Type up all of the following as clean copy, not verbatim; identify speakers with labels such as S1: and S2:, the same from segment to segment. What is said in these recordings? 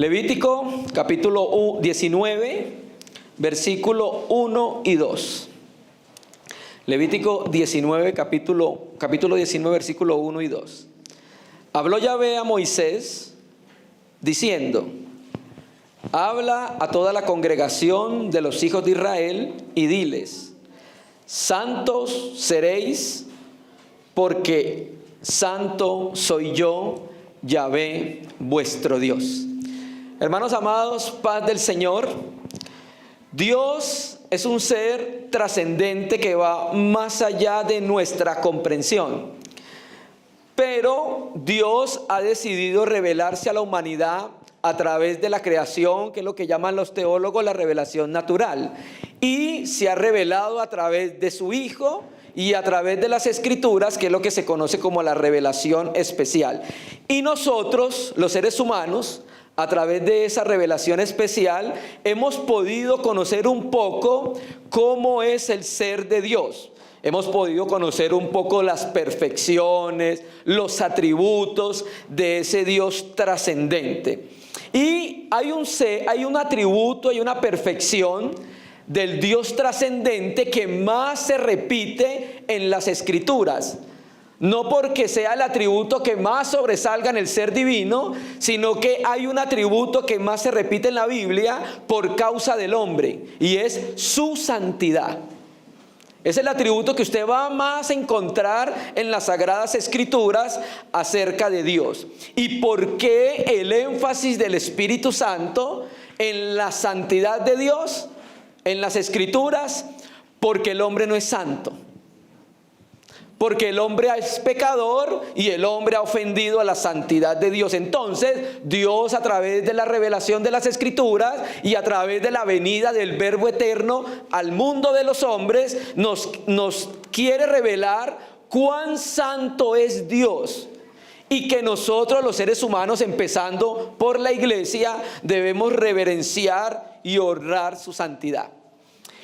S1: Levítico capítulo 19, versículo 1 y 2. Levítico 19, capítulo 19, versículo 1 y 2. Habló Yahvé a Moisés diciendo: habla a toda la congregación de los hijos de Israel y diles: santos seréis, porque santo soy yo, Yahvé vuestro Dios. Hermanos amados, paz del Señor. Dios es un ser trascendente que va más allá de nuestra comprensión. Pero Dios ha decidido revelarse a la humanidad a través de la creación, que es lo que llaman los teólogos la revelación natural. Y se ha revelado a través de su Hijo y a través de las Escrituras, que es lo que se conoce como la revelación especial. Y nosotros, los seres humanos, a través de esa revelación especial, hemos podido conocer un poco cómo es el ser de Dios. Hemos podido conocer un poco las perfecciones, los atributos de ese Dios trascendente. Y hay un atributo, hay una perfección del Dios trascendente que más se repite en las Escrituras. No porque sea el atributo que más sobresalga en el ser divino, sino que hay un atributo que más se repite en la Biblia por causa del hombre, y es su santidad. Es el atributo que usted va más a encontrar en las Sagradas Escrituras acerca de Dios. ¿Y por qué el énfasis del Espíritu Santo en la santidad de Dios en las Escrituras? Porque el hombre no es santo. Porque el hombre es pecador y el hombre ha ofendido a la santidad de Dios. Entonces, Dios, a través de la revelación de las Escrituras y a través de la venida del Verbo eterno al mundo de los hombres, nos quiere revelar cuán santo es Dios. Y que nosotros, los seres humanos, empezando por la iglesia, debemos reverenciar y honrar su santidad.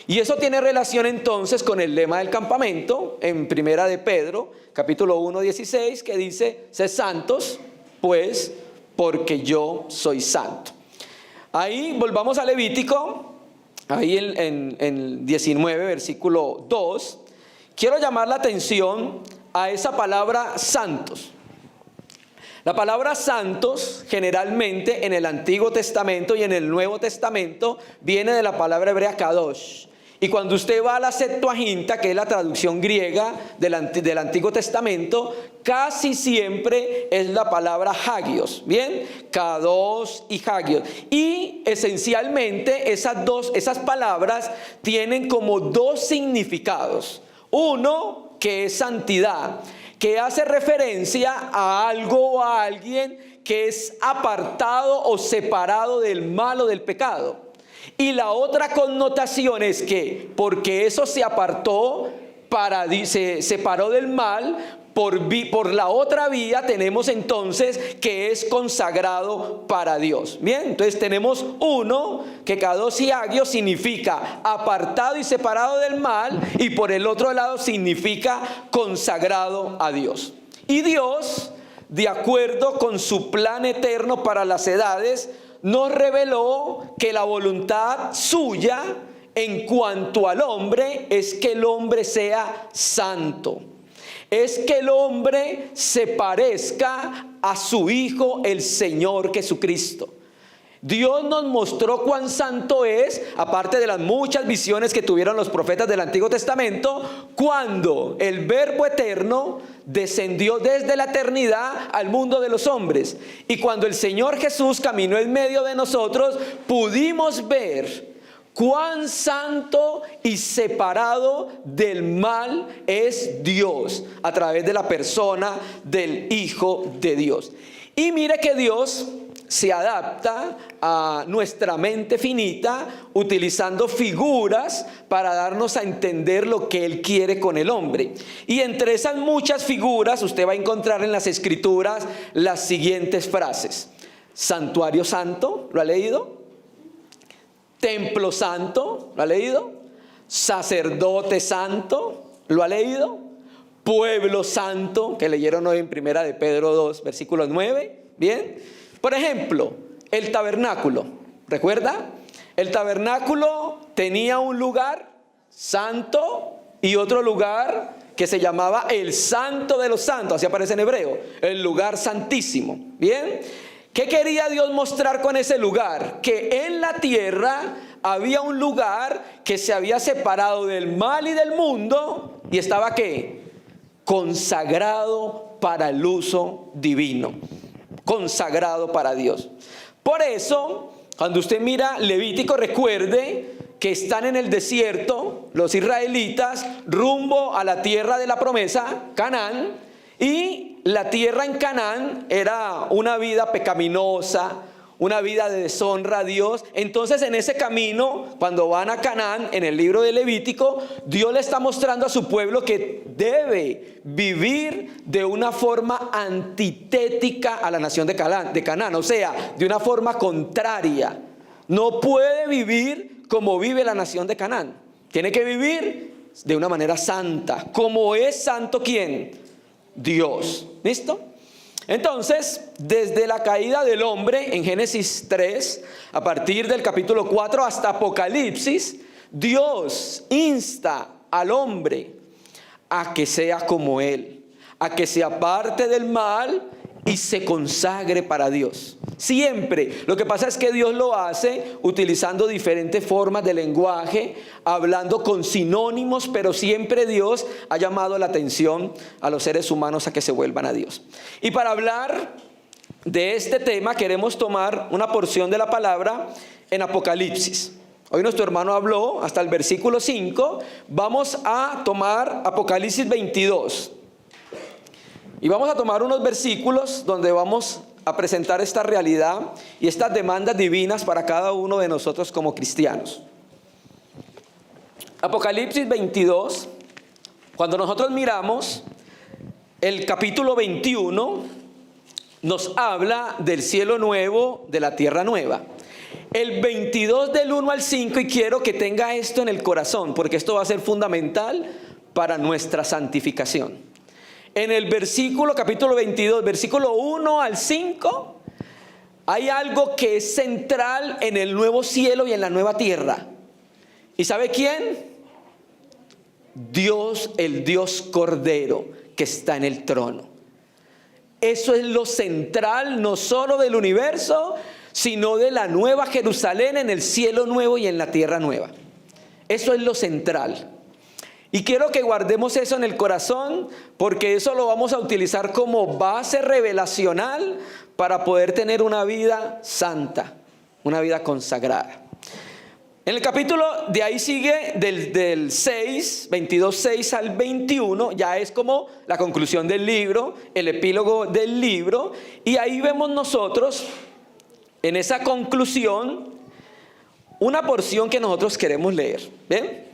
S1: Y eso tiene relación entonces con el lema del campamento en Primera de Pedro, capítulo 1, 16, que dice: sed santos, pues, porque yo soy santo. Ahí volvamos a Levítico, ahí en 19, versículo 2. Quiero llamar la atención a esa palabra santos. La palabra santos generalmente en el Antiguo Testamento y en el Nuevo Testamento viene de la palabra hebrea kadosh. Y cuando usted va a la Septuaginta, que es la traducción griega del Antiguo Testamento, casi siempre es la palabra hagios, ¿bien? Kadosh y hagios. Y esencialmente esas palabras tienen como dos significados. Uno, que es santidad, que hace referencia a algo o a alguien que es apartado o separado del mal o del pecado. Y la otra connotación es que porque eso se apartó, se separó del mal, por la otra vía tenemos entonces que es consagrado para Dios. Bien, entonces tenemos uno que kadosh y hagios significa apartado y separado del mal, y por el otro lado significa consagrado a Dios. Y Dios, de acuerdo con su plan eterno para las edades, nos reveló que la voluntad suya en cuanto al hombre es que el hombre sea santo. Es que el hombre se parezca a su Hijo, el Señor Jesucristo. Dios nos mostró cuán santo es, aparte de las muchas visiones que tuvieron los profetas del Antiguo Testamento, cuando el Verbo eterno descendió desde la eternidad al mundo de los hombres. Y cuando el Señor Jesús caminó en medio de nosotros, pudimos ver cuán santo y separado del mal es Dios a través de la persona del Hijo de Dios. Y mire que Dios se adapta a nuestra mente finita utilizando figuras para darnos a entender lo que Él quiere con el hombre. Y entre esas muchas figuras usted va a encontrar en las Escrituras las siguientes frases: santuario santo, ¿lo ha leído? Templo santo, ¿lo ha leído? Sacerdote santo, ¿lo ha leído? Pueblo santo, que leyeron hoy en Primera de Pedro 2, versículo 9, ¿bien? Por ejemplo, el tabernáculo. ¿Recuerda? El tabernáculo tenía un lugar santo y otro lugar que se llamaba el Santo de los Santos, así aparece en hebreo, el lugar santísimo. ¿Bien? ¿Qué quería Dios mostrar con ese lugar? Que en la tierra había un lugar que se había separado del mal y del mundo y estaba ¿qué? Consagrado para el uso divino, consagrado para Dios. Por eso, cuando usted mira Levítico, recuerde que están en el desierto los israelitas rumbo a la tierra de la promesa, Canaán, y la tierra en Canaán era una vida pecaminosa, una vida de deshonra a Dios. Entonces en ese camino, cuando van a Canaán, en el libro de Levítico, Dios le está mostrando a su pueblo que debe vivir de una forma antitética a la nación de Canaán, o sea, de una forma contraria. No puede vivir como vive la nación de Canaán. Tiene que vivir de una manera santa. ¿Cómo es santo quién? Dios. ¿Listo? Entonces, desde la caída del hombre en Génesis 3, a partir del capítulo 4 hasta Apocalipsis, Dios insta al hombre a que sea como Él, a que se aparte del mal y se consagre para Dios. Siempre. Lo que pasa es que Dios lo hace utilizando diferentes formas de lenguaje, hablando con sinónimos, pero siempre Dios ha llamado la atención a los seres humanos a que se vuelvan a Dios. Y para hablar de este tema queremos tomar una porción de la palabra en Apocalipsis. Hoy nuestro hermano habló hasta el versículo 5. Vamos a tomar Apocalipsis 22. Y vamos a tomar unos versículos donde vamos a presentar esta realidad y estas demandas divinas para cada uno de nosotros como cristianos. Apocalipsis 22, cuando nosotros miramos el capítulo 21, nos habla del cielo nuevo, de la tierra nueva. El 22 del 1 al 5, y quiero que tenga esto en el corazón, porque esto va a ser fundamental para nuestra santificación. En el capítulo 22, versículo 1 al 5, hay algo que es central en el nuevo cielo y en la nueva tierra. ¿Y sabe quién? Dios, el Dios Cordero que está en el trono. Eso es lo central, no solo del universo, sino de la nueva Jerusalén en el cielo nuevo y en la tierra nueva. Eso es lo central. Y quiero que guardemos eso en el corazón, porque eso lo vamos a utilizar como base revelacional para poder tener una vida santa, una vida consagrada. En el capítulo de ahí sigue del 6, 22:6 al 21, ya es como la conclusión del libro, el epílogo del libro, y ahí vemos nosotros en esa conclusión una porción que nosotros queremos leer. ¿Ven?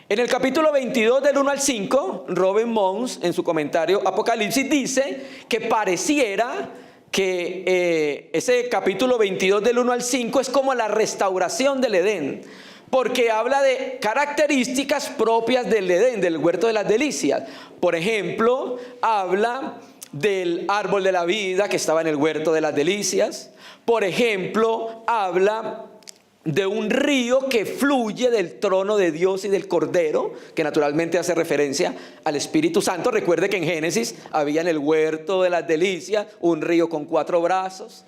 S1: En el capítulo 22 del 1 al 5, Robin Mons en su comentario Apocalipsis dice que pareciera que ese capítulo 22 del 1 al 5 es como la restauración del Edén, porque habla de características propias del Edén, del huerto de las delicias. Por ejemplo, habla del árbol de la vida que estaba en el huerto de las delicias. Por ejemplo, habla de un río que fluye del trono de Dios y del Cordero, que naturalmente hace referencia al Espíritu Santo. Recuerde que en Génesis había en el huerto de las delicias un río con 4 brazos.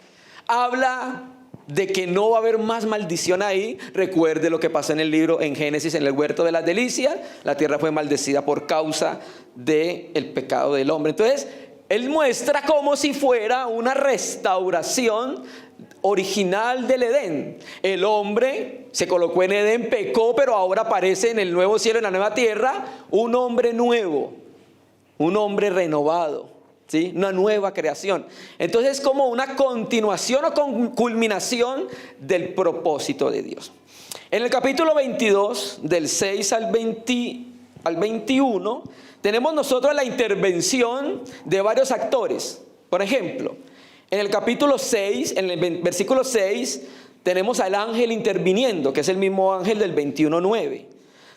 S1: Habla de que no va a haber más maldición ahí. Recuerde lo que pasó en el libro en Génesis, en el huerto de las delicias. La tierra fue maldecida por causa del pecado del hombre. Entonces, él muestra como si fuera una restauración original del Edén. El hombre se colocó en Edén, pecó, pero ahora aparece en el nuevo cielo, en la nueva tierra, un hombre nuevo, un hombre renovado, ¿sí? Una nueva creación. Entonces es como una continuación o culminación del propósito de Dios. En el capítulo 22, del 6 al 21, tenemos nosotros la intervención de varios actores. Por ejemplo, en el capítulo 6, en el versículo 6, tenemos al ángel interviniendo, que es el mismo ángel del 21:9.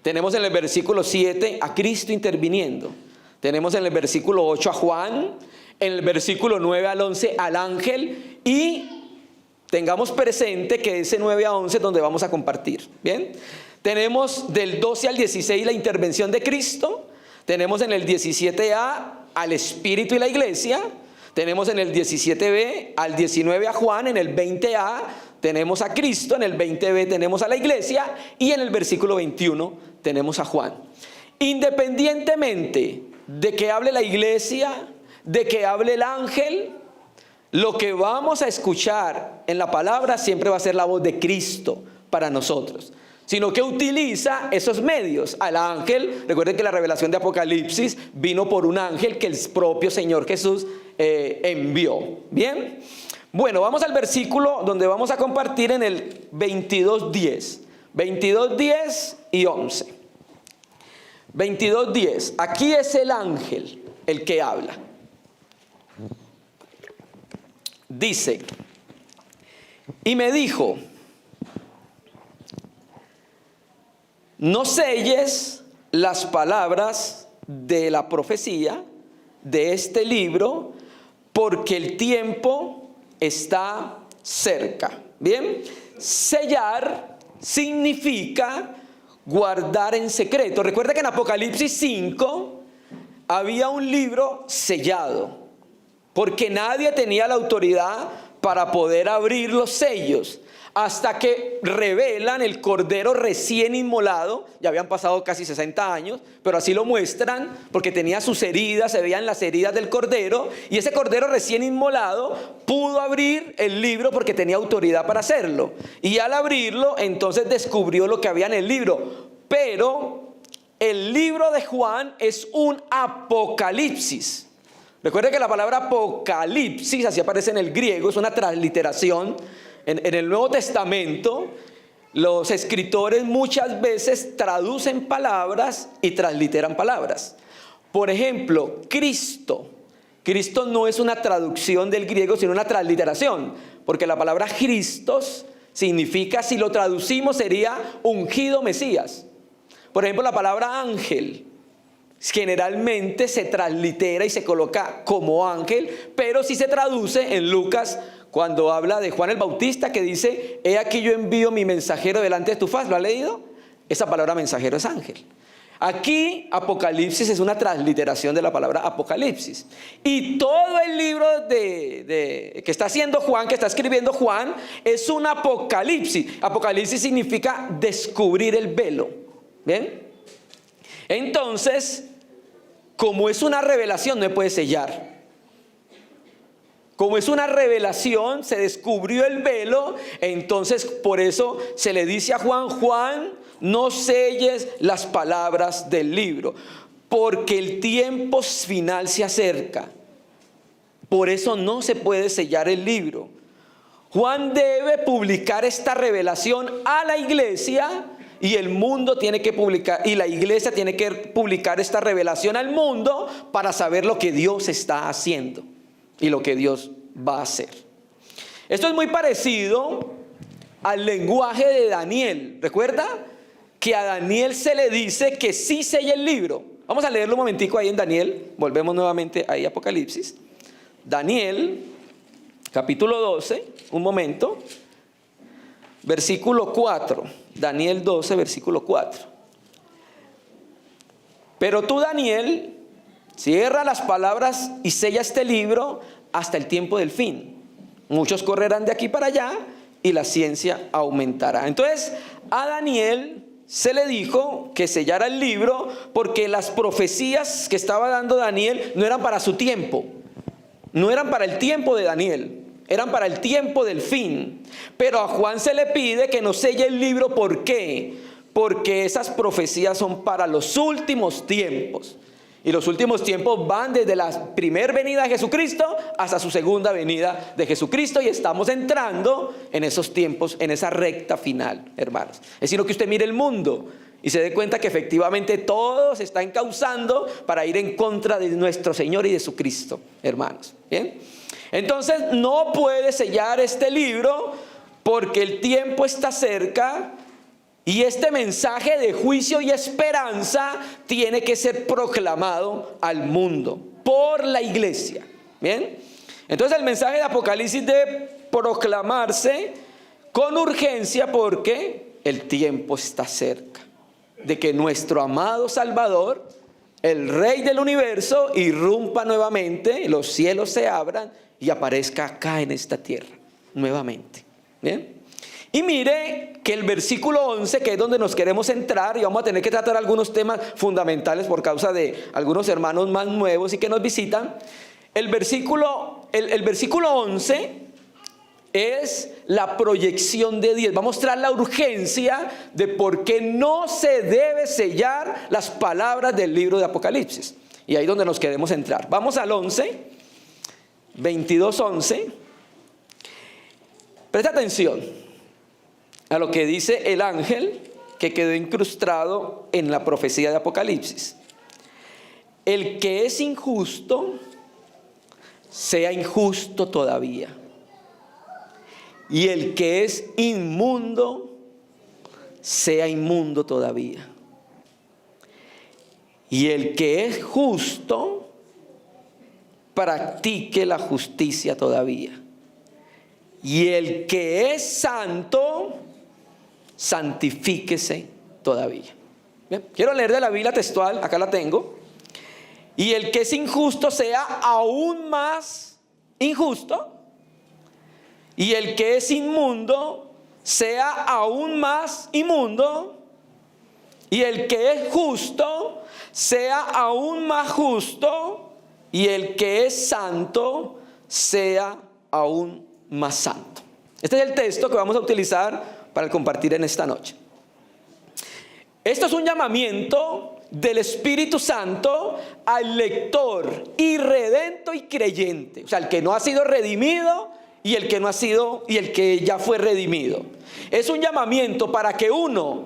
S1: Tenemos en el versículo 7 a Cristo interviniendo. Tenemos en el versículo 8 a Juan, en el versículo 9 al 11 al ángel, y tengamos presente que ese 9 a 11 es donde vamos a compartir. Bien, tenemos del 12 al 16 la intervención de Cristo. Tenemos en el 17a al Espíritu y la iglesia. Tenemos en el 17b al 19 a Juan. En el 20a tenemos a Cristo. En el 20b tenemos a la iglesia. Y en el versículo 21 tenemos a Juan. Independientemente de que hable la iglesia, de que hable el ángel, lo que vamos a escuchar en la palabra siempre va a ser la voz de Cristo para nosotros, sino que utiliza esos medios. Al ángel, recuerden que la revelación de Apocalipsis vino por un ángel que el propio Señor Jesús envió. Bien, bueno, vamos al versículo donde vamos a compartir en el 22:10. 22:10 y 11. 22:10. Aquí es el ángel el que habla. Dice, y me dijo, no selles las palabras de la profecía de este libro, porque el tiempo está cerca. Bien, sellar significa guardar en secreto. Recuerda que en Apocalipsis 5 había un libro sellado, porque nadie tenía la autoridad para poder abrir los sellos, hasta que revelan el cordero recién inmolado. Ya habían pasado casi 60 años, pero así lo muestran, porque tenía sus heridas, se veían las heridas del cordero, y ese cordero recién inmolado pudo abrir el libro porque tenía autoridad para hacerlo, y al abrirlo entonces descubrió lo que había en el libro. Pero el libro de Juan es un apocalipsis. Recuerde que la palabra apocalipsis, así aparece en el griego, es una transliteración. En el Nuevo Testamento, los escritores muchas veces traducen palabras y transliteran palabras. Por ejemplo, Cristo. Cristo no es una traducción del griego, sino una transliteración, porque la palabra Christos significa, si lo traducimos, sería ungido Mesías. Por ejemplo, la palabra ángel generalmente se translitera y se coloca como ángel, pero sí se traduce en Lucas cuando habla de Juan el Bautista, que dice, he aquí yo envío mi mensajero delante de tu faz. ¿Lo ha leído? Esa palabra mensajero es ángel. Aquí Apocalipsis es una transliteración de la palabra Apocalipsis. Y todo el libro que está haciendo Juan, que está escribiendo Juan, es un apocalipsis. Apocalipsis significa descubrir el velo. ¿Bien? Entonces, como es una revelación, no se puede sellar. Como es una revelación, se descubrió el velo, entonces por eso se le dice a Juan, Juan, no selles las palabras del libro, porque el tiempo final se acerca. Por eso no se puede sellar el libro. Juan debe publicar esta revelación a la iglesia, y el mundo tiene que publicar, y la iglesia tiene que publicar esta revelación al mundo para saber lo que Dios está haciendo y lo que Dios va a hacer. Esto es muy parecido al lenguaje de Daniel. ¿Recuerda? Que a Daniel se le dice que sí sella el libro. Vamos a leerlo un momentico ahí en Daniel. Volvemos nuevamente ahí a Apocalipsis. Daniel, capítulo 12, un momento. Versículo 4. Daniel 12, versículo 4. Pero tú, Daniel, cierra las palabras y sella este libro hasta el tiempo del fin. Muchos correrán de aquí para allá y la ciencia aumentará. Entonces, a Daniel se le dijo que sellara el libro porque las profecías que estaba dando Daniel no eran para su tiempo. No eran para el tiempo de Daniel. Eran para el tiempo del fin. Pero a Juan se le pide que no selle el libro. ¿Por qué? Porque esas profecías son para los últimos tiempos. Y los últimos tiempos van desde la primera venida de Jesucristo hasta su segunda venida de Jesucristo. Y estamos entrando en esos tiempos, en esa recta final, hermanos. Es sino que usted mire el mundo y se dé cuenta que efectivamente todo se está encauzando para ir en contra de nuestro Señor y de su Cristo, hermanos. ¿Bien? Entonces no puede sellar este libro porque el tiempo está cerca y este mensaje de juicio y esperanza tiene que ser proclamado al mundo por la iglesia. Bien, Entonces el mensaje de Apocalipsis debe proclamarse con urgencia porque el tiempo está cerca de que nuestro amado Salvador, el Rey del universo, irrumpa nuevamente, los cielos se abran y aparezca acá en esta tierra nuevamente. ¿Bien? Y mire que el versículo 11, que es donde nos queremos entrar, y vamos a tener que tratar algunos temas fundamentales por causa de algunos hermanos más nuevos y que nos visitan. El versículo 11 es la proyección de 10. Va a mostrar la urgencia de por qué no se debe sellar las palabras del libro de Apocalipsis. Y ahí es donde nos queremos entrar. Vamos al 11, 22:11. Presta atención a lo que dice el ángel que quedó incrustado en la profecía de Apocalipsis. El que es injusto, sea injusto todavía. Y el que es inmundo, sea inmundo todavía. Y el que es justo, practique la justicia todavía. Y el que es santo, santifíquese todavía. Bien, quiero leer de la Biblia textual, acá la tengo. Y el que es injusto sea aún más injusto. Y el que es inmundo sea aún más inmundo. Y el que es justo sea aún más justo. Y el que es santo sea aún más santo. Este es el texto que vamos a utilizar para compartir en esta noche. Esto es un llamamiento del Espíritu Santo al lector irredento y creyente, o sea, el que no ha sido redimido y el que no ha sido y el que ya fue redimido. Es un llamamiento para que uno,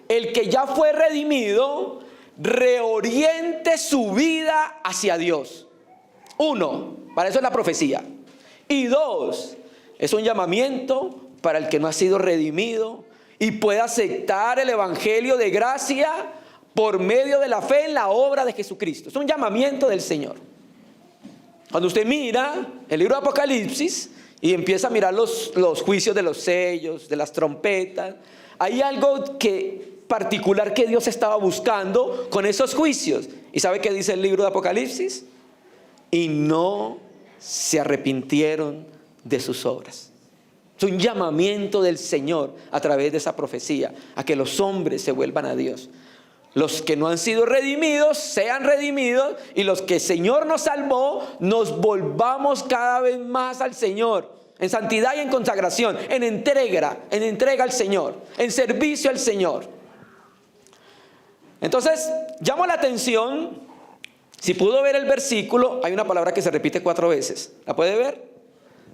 S1: el que ya fue redimido, reoriente su vida hacia Dios. Uno, para eso es la profecía. Y dos, es un llamamiento para el que no ha sido redimido y puede aceptar el evangelio de gracia por medio de la fe en la obra de Jesucristo. Es un llamamiento del Señor. Cuando usted mira el libro de Apocalipsis y empieza a mirar los juicios de los sellos, de las trompetas, hay algo particular que Dios estaba buscando con esos juicios. ¿Y sabe qué dice el libro de Apocalipsis? Y no se arrepintieron de sus obras. Es un llamamiento del Señor a través de esa profecía a que los hombres se vuelvan a Dios. Los que no han sido redimidos sean redimidos, y los que el Señor nos salvó nos volvamos cada vez más al Señor en santidad y en consagración, en entrega al Señor, en servicio al Señor. Entonces llamo la atención, si pudo ver el versículo, hay una palabra que se repite 4 veces. ¿La puede ver?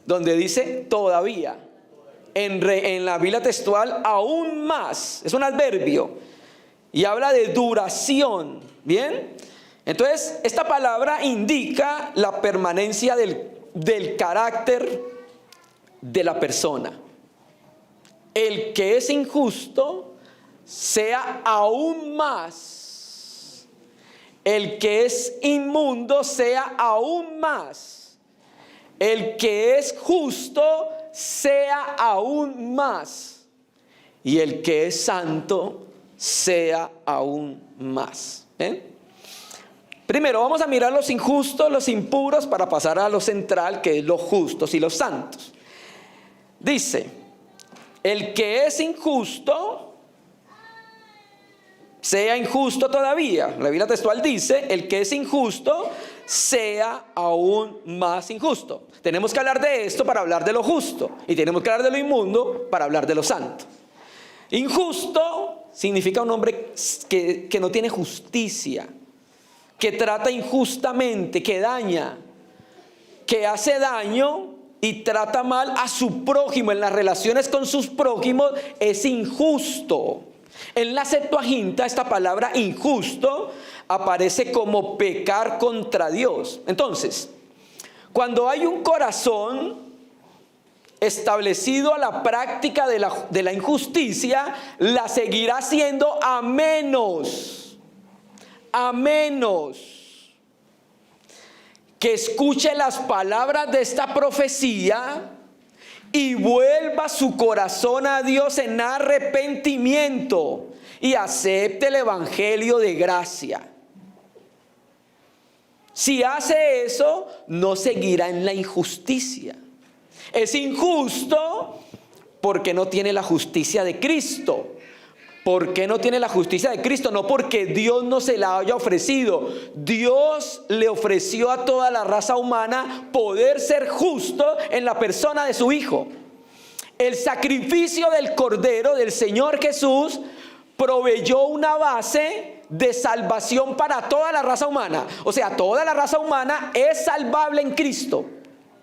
S1: Donde dice todavía. En la Biblia textual, aún más. Es un adverbio. Y habla de duración. ¿Bien? Entonces, esta palabra indica la permanencia del carácter de la persona. El que es injusto, sea aún más. El que es inmundo, sea aún más. El que es justo, sea aún más. Y el que es santo, sea aún más. Primero vamos a mirar los injustos, los impuros, para pasar a lo central, que es los justos y los santos. Dice, el que es injusto, sea injusto todavía. La Biblia textual dice, el que es injusto, sea aún más injusto. Tenemos que hablar de esto para hablar de lo justo, y tenemos que hablar de lo inmundo para hablar de lo santo. Injusto significa un hombre que no tiene justicia, que trata injustamente, que daña, que hace daño y trata mal a su prójimo. En las relaciones con sus prójimos es injusto. En la Septuaginta esta palabra injusto aparece como pecar contra Dios. Entonces, cuando hay un corazón establecido a la práctica de la injusticia, la seguirá haciendo a menos que escuche las palabras de esta profecía y vuelva su corazón a Dios en arrepentimiento y acepte el evangelio de gracia. Si hace eso, no seguirá en la injusticia. Es injusto porque no tiene la justicia de Cristo. ¿Por qué no tiene la justicia de Cristo? No porque Dios no se la haya ofrecido. Dios le ofreció a toda la raza humana poder ser justo en la persona de su Hijo. El sacrificio del Cordero del Señor Jesús proveyó una base de salvación para toda la raza humana. O sea, toda la raza humana es salvable en Cristo.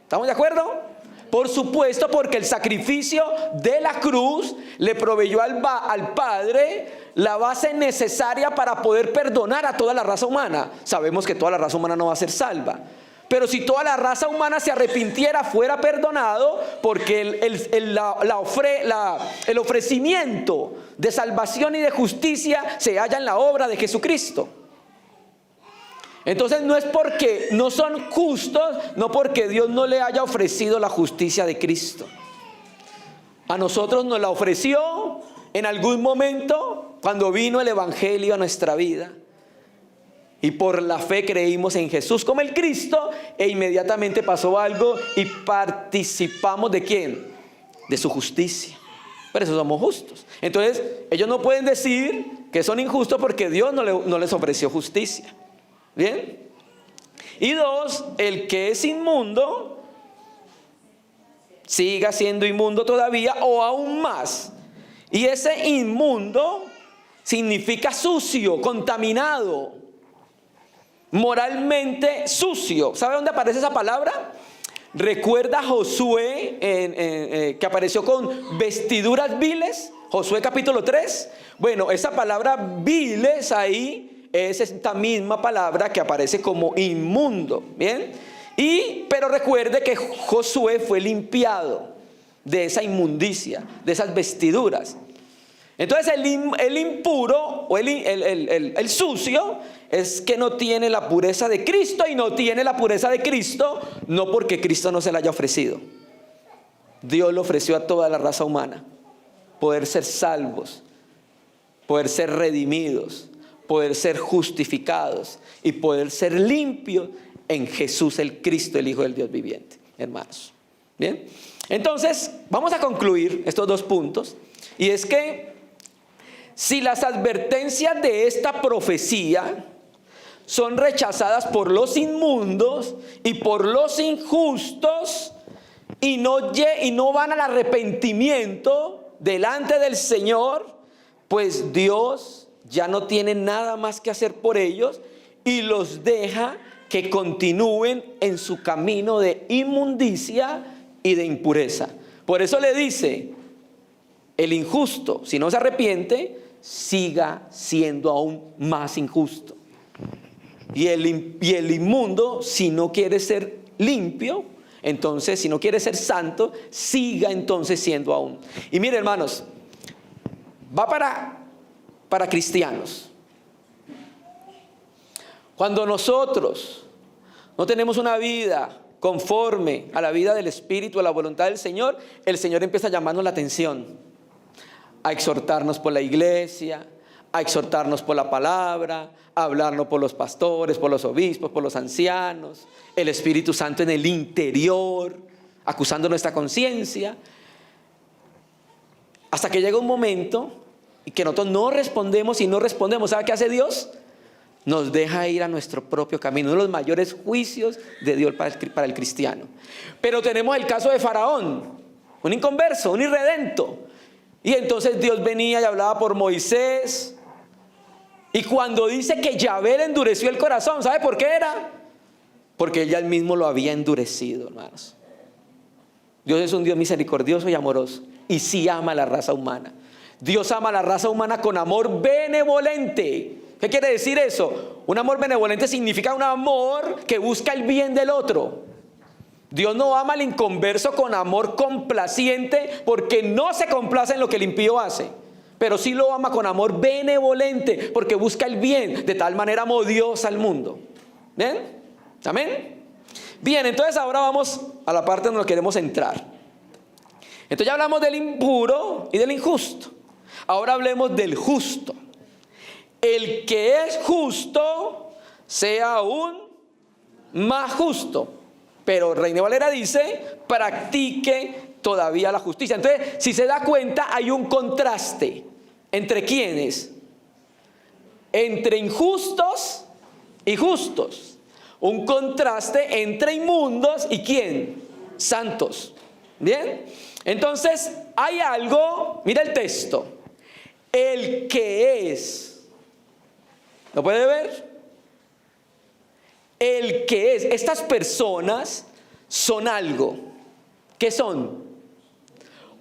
S1: ¿Estamos de acuerdo? Por supuesto, porque el sacrificio de la cruz le proveyó al Padre la base necesaria para poder perdonar a toda la raza humana. Sabemos que toda la raza humana no va a ser salva, pero si toda la raza humana se arrepintiera, fuera perdonado, porque el ofrecimiento de salvación y de justicia se halla en la obra de Jesucristo. Entonces no es porque no son justos, no porque Dios no le haya ofrecido la justicia de Cristo. A nosotros nos la ofreció en algún momento cuando vino el evangelio a nuestra vida. Y por la fe creímos en Jesús como el Cristo, e inmediatamente pasó algo y participamos ¿de quién? De su justicia. Por eso somos justos. Entonces ellos no pueden decir que son injustos porque Dios no les ofreció justicia. ¿Bien? Y dos, el que es inmundo siga siendo inmundo todavía o aún más. Y ese inmundo significa sucio, contaminado, moralmente sucio. ¿Sabe dónde aparece esa palabra? Recuerda a Josué que apareció con vestiduras viles. Josué capítulo 3. Bueno, esa palabra viles ahí es esta misma palabra que aparece como inmundo. Bien. Pero recuerde que Josué fue limpiado de esa inmundicia, de esas vestiduras. Entonces el impuro o el sucio es que no tiene la pureza de Cristo, y no tiene la pureza de Cristo no porque Cristo no se la haya ofrecido. Dios le ofreció a toda la raza humana poder ser salvos, poder ser redimidos, poder ser justificados y poder ser limpios en Jesús el Cristo, el Hijo del Dios viviente, hermanos. Bien, entonces vamos a concluir estos dos puntos, y es que si las advertencias de esta profecía son rechazadas por los inmundos y por los injustos, y no van al arrepentimiento delante del Señor, pues Dios ya no tiene nada más que hacer por ellos y los deja que continúen en su camino de inmundicia y de impureza. Por eso le dice: el injusto, si no se arrepiente, siga siendo aún más injusto. Y el inmundo, si no quiere ser limpio, entonces, si no quiere ser santo, siga entonces siendo aún. Y mire, hermanos, va para cristianos. Cuando nosotros no tenemos una vida conforme a la vida del Espíritu, a la voluntad del Señor, el Señor empieza a llamarnos la atención, a exhortarnos por la iglesia, a exhortarnos por la palabra, a hablarnos por los pastores, por los obispos, por los ancianos, el Espíritu Santo en el interior, acusando nuestra conciencia, hasta que llega un momento y que nosotros no respondemos y no respondemos. ¿Sabe qué hace Dios? Nos deja ir a nuestro propio camino. Uno de los mayores juicios de Dios para el cristiano. Pero tenemos el caso de Faraón, un inconverso, un irredento. Y entonces Dios venía y hablaba por Moisés. Y cuando dice que Yahvé le endureció el corazón, ¿sabe por qué era? Porque él mismo lo había endurecido, hermanos. Dios es un Dios misericordioso y amoroso, y sí ama a la raza humana. Dios ama a la raza humana con amor benevolente. ¿Qué quiere decir eso? Un amor benevolente significa un amor que busca el bien del otro. Dios no ama al inconverso con amor complaciente, porque no se complace en lo que el impío hace, pero sí lo ama con amor benevolente, porque busca el bien. De tal manera amó Dios al mundo. ¿Ven? ¿Amén? Bien, entonces ahora vamos a la parte donde queremos entrar. Entonces ya hablamos del impuro y del injusto. Ahora hablemos del justo. El que es justo sea aún más justo. Pero Reina Valera dice, practique todavía la justicia. Entonces, si se da cuenta, hay un contraste. ¿Entre quiénes? Entre injustos y justos. Un contraste entre inmundos y ¿quién? Santos. ¿Bien? Entonces, hay algo, mira el texto. El que es, ¿lo puede ver? El que es, estas personas son algo. ¿Qué son?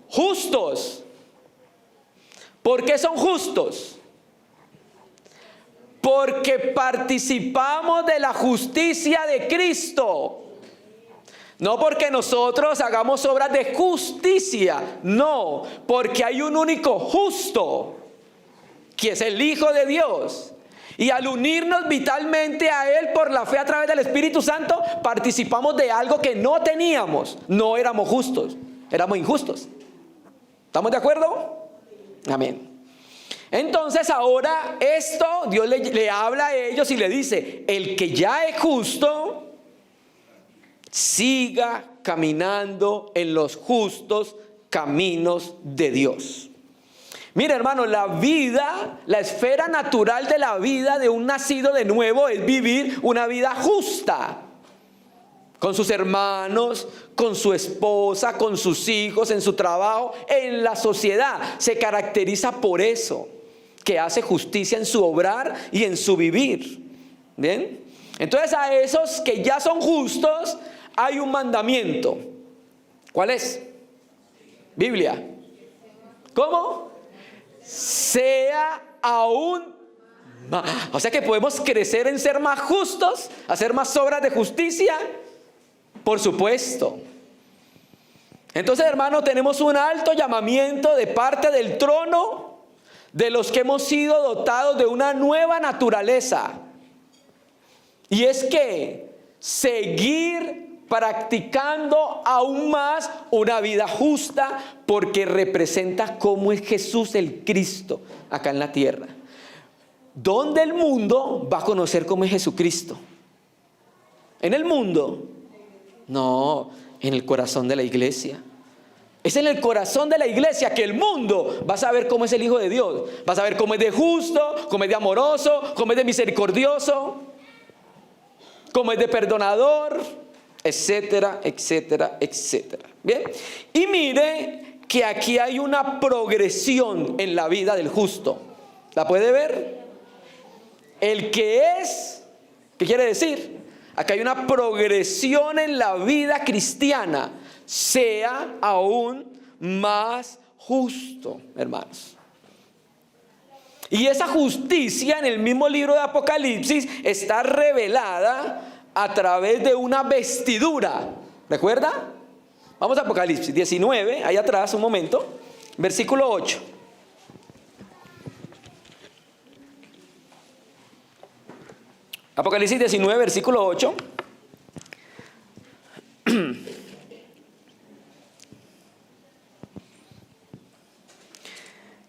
S1: Justos. ¿Por qué son justos? Porque participamos de la justicia de Cristo. No porque nosotros hagamos obras de justicia, no, porque hay un único justo, que es el Hijo de Dios. Y al unirnos vitalmente a Él por la fe a través del Espíritu Santo, participamos de algo que no teníamos. No éramos justos, éramos injustos. ¿Estamos de acuerdo? Amén. Entonces ahora esto, Dios le habla a ellos y le dice, el que ya es justo, siga caminando en los justos caminos de Dios. Mira, hermano, la vida, la esfera natural de la vida de un nacido de nuevo es vivir una vida justa. Con sus hermanos, con su esposa, con sus hijos, en su trabajo, en la sociedad. Se caracteriza por eso, que hace justicia en su obrar y en su vivir. ¿Bien? Entonces a esos que ya son justos, hay un mandamiento. ¿Cuál es? Biblia. ¿Cómo? Sea aún más. O sea que podemos crecer en ser más justos, hacer más obras de justicia. Por supuesto. Entonces, hermano, tenemos un alto llamamiento de parte del trono de los que hemos sido dotados de una nueva naturaleza. Y es que seguir practicando aún más una vida justa, porque representa cómo es Jesús el Cristo acá en la tierra. ¿Dónde el mundo va a conocer cómo es Jesucristo? ¿En el mundo? No, en el corazón de la iglesia. Es en el corazón de la iglesia que el mundo va a saber cómo es el Hijo de Dios. Va a saber cómo es de justo, cómo es de amoroso, cómo es de misericordioso, cómo es de perdonador, etcétera, etcétera, etcétera. Bien, y mire que aquí hay una progresión en la vida del justo. ¿La puede ver? El que es, ¿qué quiere decir? Acá hay una progresión en la vida cristiana. Sea aún más justo, hermanos. Y esa justicia en el mismo libro de Apocalipsis está revelada a través de una vestidura. ¿Recuerda? Vamos a Apocalipsis 19, ahí atrás un momento, versículo 8. Apocalipsis 19, versículo 8.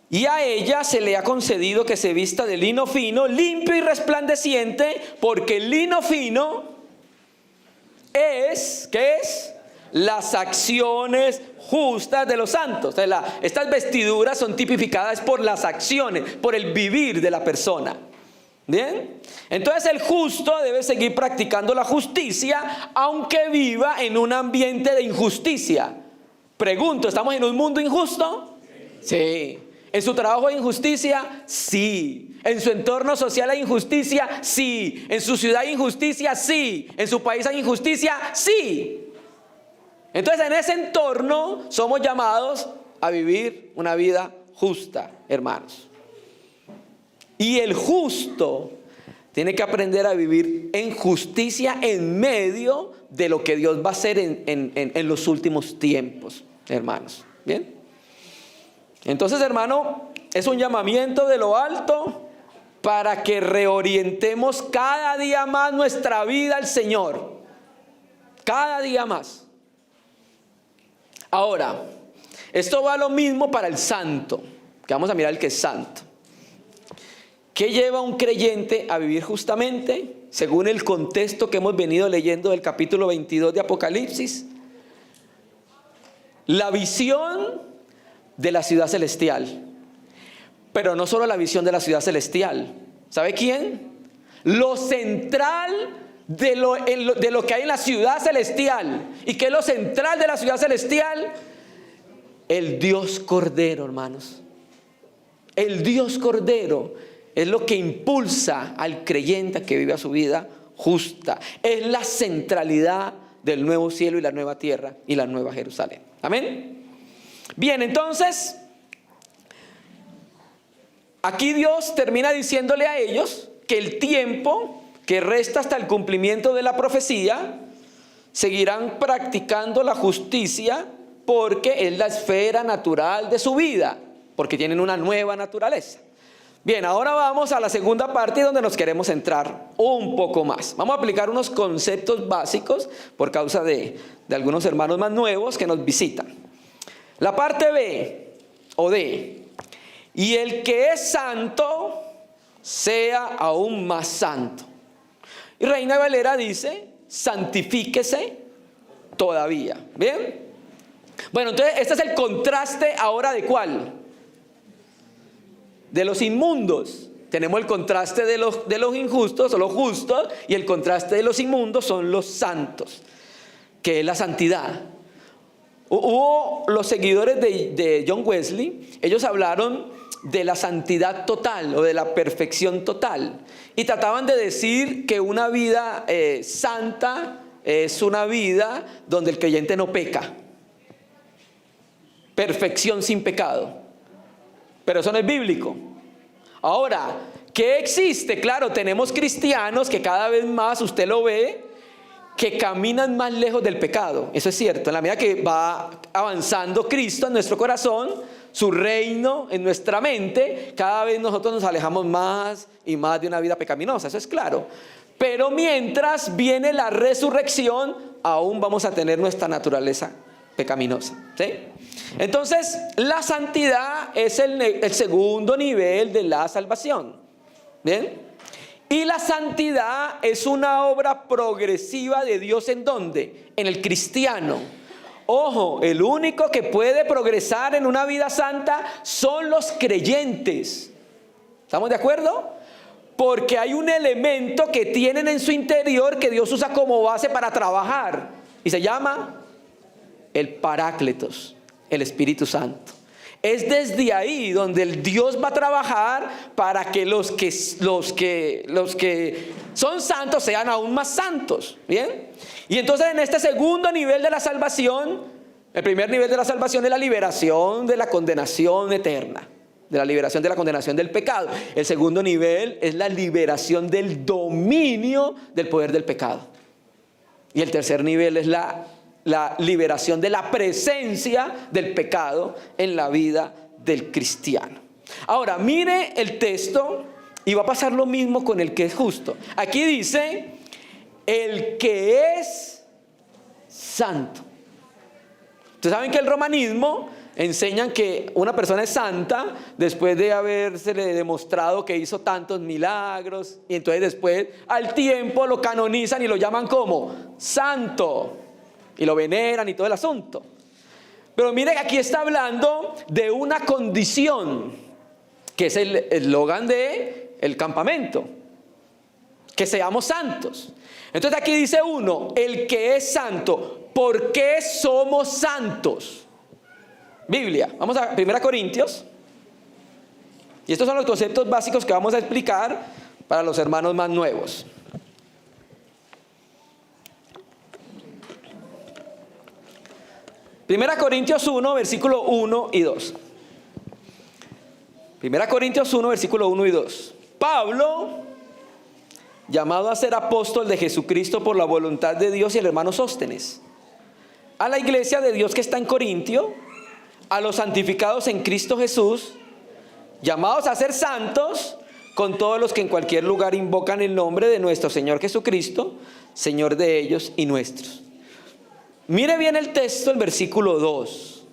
S1: Y a ella se le ha concedido que se vista de lino fino, limpio y resplandeciente, porque el lino fino es, ¿qué es? Las acciones justas de los santos. Estas vestiduras son tipificadas por las acciones, por el vivir de la persona. ¿Bien? Entonces el justo debe seguir practicando la justicia, aunque viva en un ambiente de injusticia. Pregunto, ¿estamos en un mundo injusto? Sí. ¿En su trabajo hay injusticia? Sí. ¿En su entorno social hay injusticia? Sí. ¿En su ciudad hay injusticia? Sí. ¿En su país hay injusticia? Sí. Entonces en ese entorno somos llamados a vivir una vida justa, hermanos. Y el justo tiene que aprender a vivir en justicia en medio de lo que Dios va a hacer en los últimos tiempos, hermanos. ¿Bien? Entonces, hermano, es un llamamiento de lo alto para que reorientemos cada día más nuestra vida al Señor. cada día más. Ahora, esto va lo mismo para el santo, que vamos a mirar el que es santo. ¿Qué lleva a un creyente a vivir justamente? Según el contexto que hemos venido leyendo del capítulo 22 de Apocalipsis, la visión de la ciudad celestial. Pero no solo la visión de la ciudad celestial. ¿Sabe quién? Lo central de lo que hay en la ciudad celestial. ¿Y qué es lo central de la ciudad celestial? El Dios Cordero, hermanos. El Dios Cordero es lo que impulsa al creyente a que viva su vida justa. Es la centralidad del nuevo cielo y la nueva tierra y la nueva Jerusalén. Amén. Bien, entonces, aquí Dios termina diciéndole a ellos que el tiempo que resta hasta el cumplimiento de la profecía, seguirán practicando la justicia porque es la esfera natural de su vida, porque tienen una nueva naturaleza. Bien, ahora vamos a la segunda parte donde nos queremos centrar un poco más. Vamos a aplicar unos conceptos básicos por causa de algunos hermanos más nuevos que nos visitan. La parte B o D. Y el que es santo, sea aún más santo. Y Reina Valera dice, santifíquese todavía. ¿Bien? Bueno, entonces este es el contraste ahora de ¿cuál? De los inmundos. Tenemos el contraste de los injustos o los justos, y el contraste de los inmundos son los santos, que es la santidad. Hubo los seguidores de John Wesley, ellos hablaron de la santidad total o de la perfección total, y trataban de decir que una vida santa es una vida donde el creyente no peca. Perfección sin pecado. Pero eso no es bíblico. Ahora, ¿qué existe? Claro, tenemos cristianos que cada vez más, usted lo ve, que caminan más lejos del pecado. Eso es cierto. En la medida que va avanzando Cristo en nuestro corazón, su reino en nuestra mente, cada vez nosotros nos alejamos más y más de una vida pecaminosa. Eso es claro. Pero mientras viene la resurrección, aún vamos a tener nuestra naturaleza pecaminosa. ¿Sí? Entonces, la santidad es el segundo nivel de la salvación. ¿Bien? Y la santidad es una obra progresiva de Dios. ¿En dónde? En el cristiano. Ojo, el único que puede progresar en una vida santa son los creyentes. ¿Estamos de acuerdo? Porque hay un elemento que tienen en su interior que Dios usa como base para trabajar. Y se llama el Paráclitos, el Espíritu Santo. Es desde ahí donde el Dios va a trabajar para que los que son santos sean aún más santos. ¿Bien? Y entonces en este segundo nivel de la salvación, el primer nivel de la salvación es la liberación de la condenación eterna, de la liberación de la condenación del pecado. El segundo nivel es la liberación del dominio del poder del pecado. Y el tercer nivel es la liberación de la presencia del pecado en la vida del cristiano. Ahora, mire el texto y va a pasar lo mismo con el que es justo. Aquí dice, el que es santo. Ustedes saben que el romanismo enseñan que una persona es santa después de habérsele demostrado que hizo tantos milagros, y entonces después al tiempo lo canonizan y lo llaman como santo. Y lo veneran y todo el asunto. Pero mire que aquí está hablando de una condición, que es el eslogan del campamento. Que seamos santos. Entonces aquí dice uno, el que es santo. ¿Por qué somos santos? Biblia. Vamos a 1 Corintios. Y estos son los conceptos básicos que vamos a explicar para los hermanos más nuevos. 1 Corintios 1, versículo 1 y 2. 1 Corintios 1, versículo 1 y 2. Pablo, llamado a ser apóstol de Jesucristo por la voluntad de Dios, y el hermano Sóstenes, a la iglesia de Dios que está en Corintio, a los santificados en Cristo Jesús, llamados a ser santos, con todos los que en cualquier lugar invocan el nombre de nuestro Señor Jesucristo, Señor de ellos y nuestros. Mire bien el texto, el versículo 2.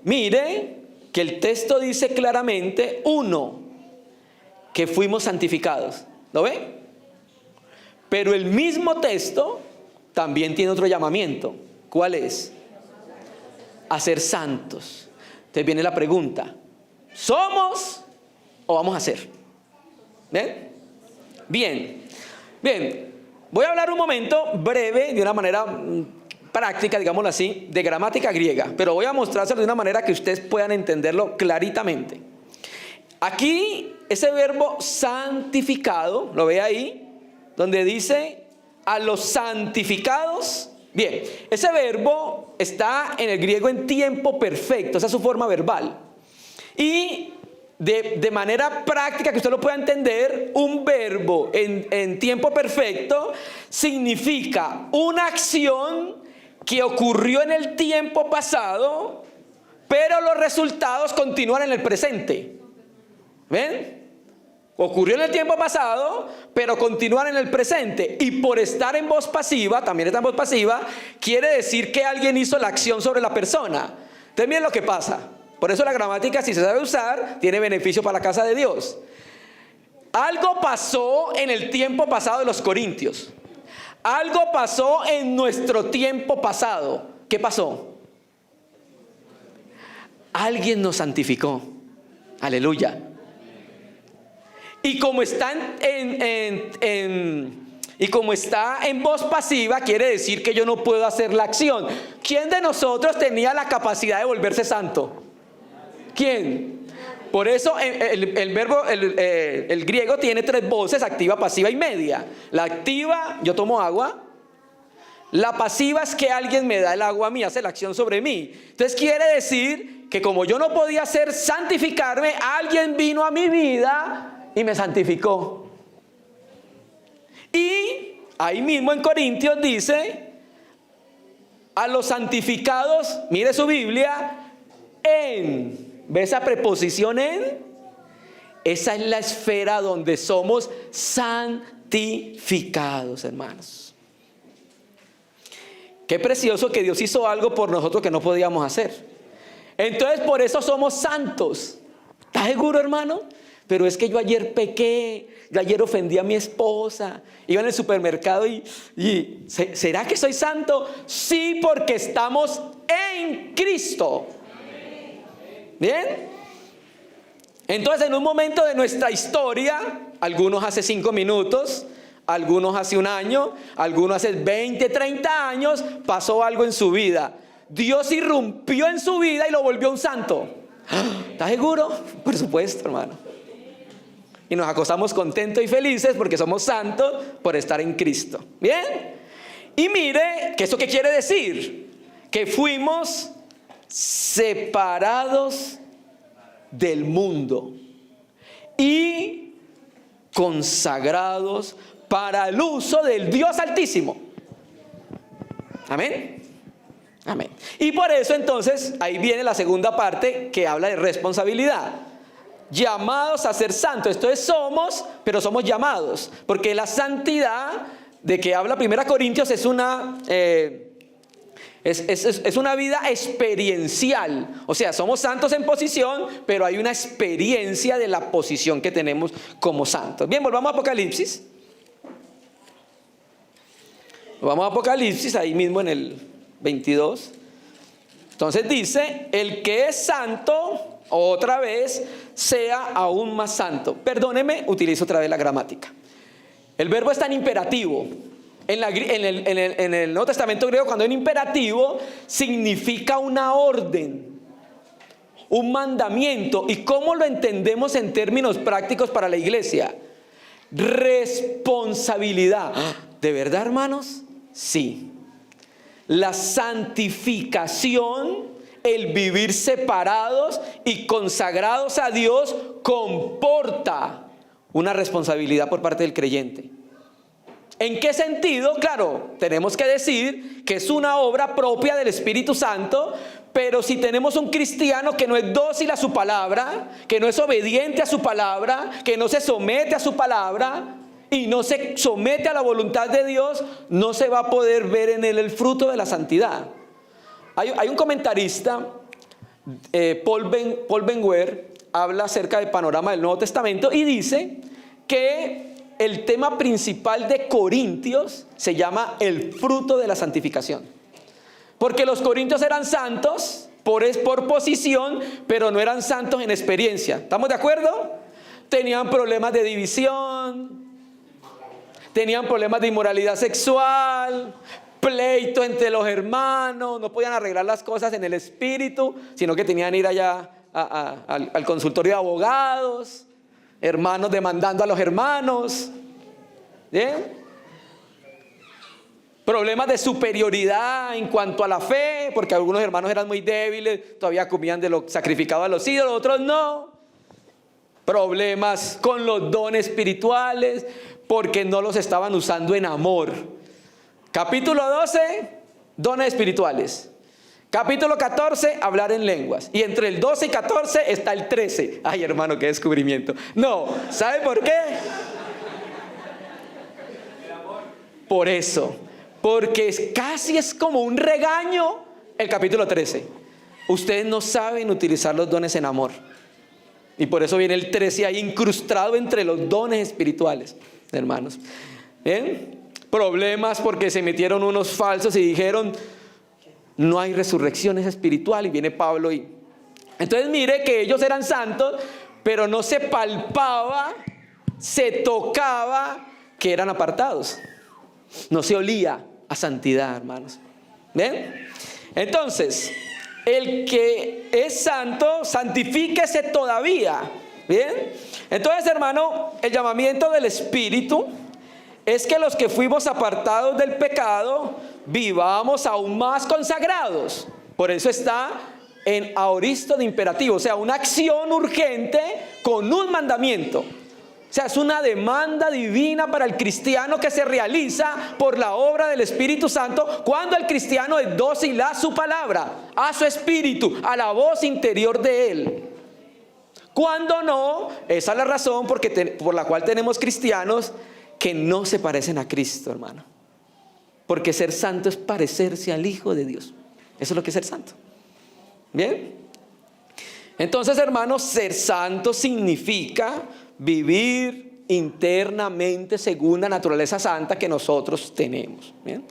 S1: Mire que el texto dice claramente, 1, que fuimos santificados. ¿Lo ve? Pero el mismo texto también tiene otro llamamiento. ¿Cuál es? A ser santos. Entonces viene la pregunta, ¿somos o vamos a ser? ¿Bien? Bien. Voy a hablar un momento breve, de una manera práctica, digámoslo así, de gramática griega, pero voy a mostrárselo de una manera que ustedes puedan entenderlo claritamente. Aquí, ese verbo santificado, ¿lo ve ahí? Donde dice a los santificados. Bien, ese verbo está en el griego en tiempo perfecto, esa es su forma verbal. Y de manera práctica, que usted lo pueda entender, un verbo en tiempo perfecto significa una acción que ocurrió en el tiempo pasado, pero los resultados continúan en el presente. ¿Ven? Ocurrió en el tiempo pasado, pero continúan en el presente. Y por estar en voz pasiva, también está en voz pasiva, quiere decir que alguien hizo la acción sobre la persona. Entonces miren lo que pasa. Por eso la gramática, si se sabe usar, tiene beneficio para la casa de Dios. Algo pasó en el tiempo pasado de los corintios. Algo pasó en nuestro tiempo pasado. ¿Qué pasó? Alguien nos santificó. Aleluya. Y como está en voz pasiva, quiere decir que yo no puedo hacer la acción. ¿Quién de nosotros tenía la capacidad de volverse santo? ¿Quién? Por eso el verbo, el griego tiene 3 voces: activa, pasiva y media. La activa, yo tomo agua. La pasiva es que alguien me da el agua a mí, hace la acción sobre mí. Entonces quiere decir que como yo no podía santificarme, alguien vino a mi vida y me santificó. Y ahí mismo en Corintios dice, a los santificados, mire su Biblia, ¿ve esa preposición en? Esa es la esfera donde somos santificados, hermanos. Qué precioso que Dios hizo algo por nosotros que no podíamos hacer. Entonces por eso somos santos. ¿Estás seguro, hermano? Pero es que yo ayer pequé, yo ayer ofendí a mi esposa, iba en el supermercado y ¿será que soy santo? Sí, porque estamos en Cristo. ¿Bien? Entonces en un momento de nuestra historia, algunos hace 5 minutos, algunos hace 1 año, algunos hace 20, 30 años, pasó algo en su vida. Dios irrumpió en su vida y lo volvió un santo. ¿Estás seguro? Por supuesto, hermano. Y nos acostamos contentos y felices porque somos santos por estar en Cristo. ¿Bien? Y mire, ¿que eso qué quiere decir? Que fuimos separados del mundo y consagrados para el uso del Dios Altísimo. Amén. Amén. Y por eso entonces ahí viene la segunda parte que habla de responsabilidad. Llamados a ser santos. Esto es somos, pero somos llamados, porque la santidad de que habla 1 Corintios es una vida experiencial. O sea, somos santos en posición, pero hay una experiencia de la posición que tenemos como santos. Bien, volvamos a Apocalipsis. Vamos a Apocalipsis, ahí mismo en el 22. Entonces dice, el que es santo, otra vez, sea aún más santo. Perdóneme, utilizo otra vez la gramática. El verbo está en imperativo. En el Nuevo Testamento griego, cuando hay un imperativo, significa una orden, un mandamiento. ¿Y cómo lo entendemos en términos prácticos para la iglesia? Responsabilidad. ¿De verdad, hermanos? Sí. La santificación, el vivir separados y consagrados a Dios, comporta una responsabilidad por parte del creyente. ¿En qué sentido? Claro, tenemos que decir que es una obra propia del Espíritu Santo, pero si tenemos un cristiano que no es dócil a su palabra, que no es obediente a su palabra, que no se somete a su palabra, y no se somete a la voluntad de Dios, no se va a poder ver en él el fruto de la santidad. Hay un comentarista, Paul Ben-Wer, habla acerca del panorama del Nuevo Testamento y dice que el tema principal de Corintios se llama el fruto de la santificación. Porque los corintios eran santos por posición, pero no eran santos en experiencia. ¿Estamos de acuerdo? Tenían problemas de división, tenían problemas de inmoralidad sexual, pleito entre los hermanos, no podían arreglar las cosas en el espíritu, sino que tenían que ir allá al consultorio de abogados, hermanos demandando a los hermanos. ¿Bien? Problemas de superioridad en cuanto a la fe, porque algunos hermanos eran muy débiles, todavía comían de lo sacrificado a los ídolos, otros no. Problemas con los dones espirituales, porque no los estaban usando en amor. Capítulo 12, dones espirituales. Capítulo 14, hablar en lenguas. Y entre el 12 y 14 está el 13. Ay, hermano, qué descubrimiento. No, ¿sabe por qué? Por eso. Porque casi es como un regaño el capítulo 13. Ustedes no saben utilizar los dones en amor. Y por eso viene el 13 ahí incrustado entre los dones espirituales, hermanos. ¿Bien? Problemas porque se metieron unos falsos y dijeron, no hay resurrección, es espiritual. Y viene Pablo y... Entonces mire que ellos eran santos, pero no se palpaba, se tocaba que eran apartados. No se olía a santidad, hermanos. ¿Ven? Entonces, el que es santo, santifíquese todavía. ¿Bien? Entonces, hermano, el llamamiento del Espíritu es que los que fuimos apartados del pecado vivamos aún más consagrados. Por eso está en aoristo de imperativo, o sea, una acción urgente con un mandamiento. O sea, es una demanda divina para el cristiano que se realiza por la obra del Espíritu Santo cuando el cristiano es dócil a su palabra, a su espíritu, a la voz interior de él. Cuando no, esa es la razón por la cual tenemos cristianos que no se parecen a Cristo, hermano. Porque ser santo es parecerse al Hijo de Dios. Eso es lo que es ser santo. ¿Bien? Entonces, hermanos, ser santo significa vivir internamente según la naturaleza santa que nosotros tenemos. ¿Bien?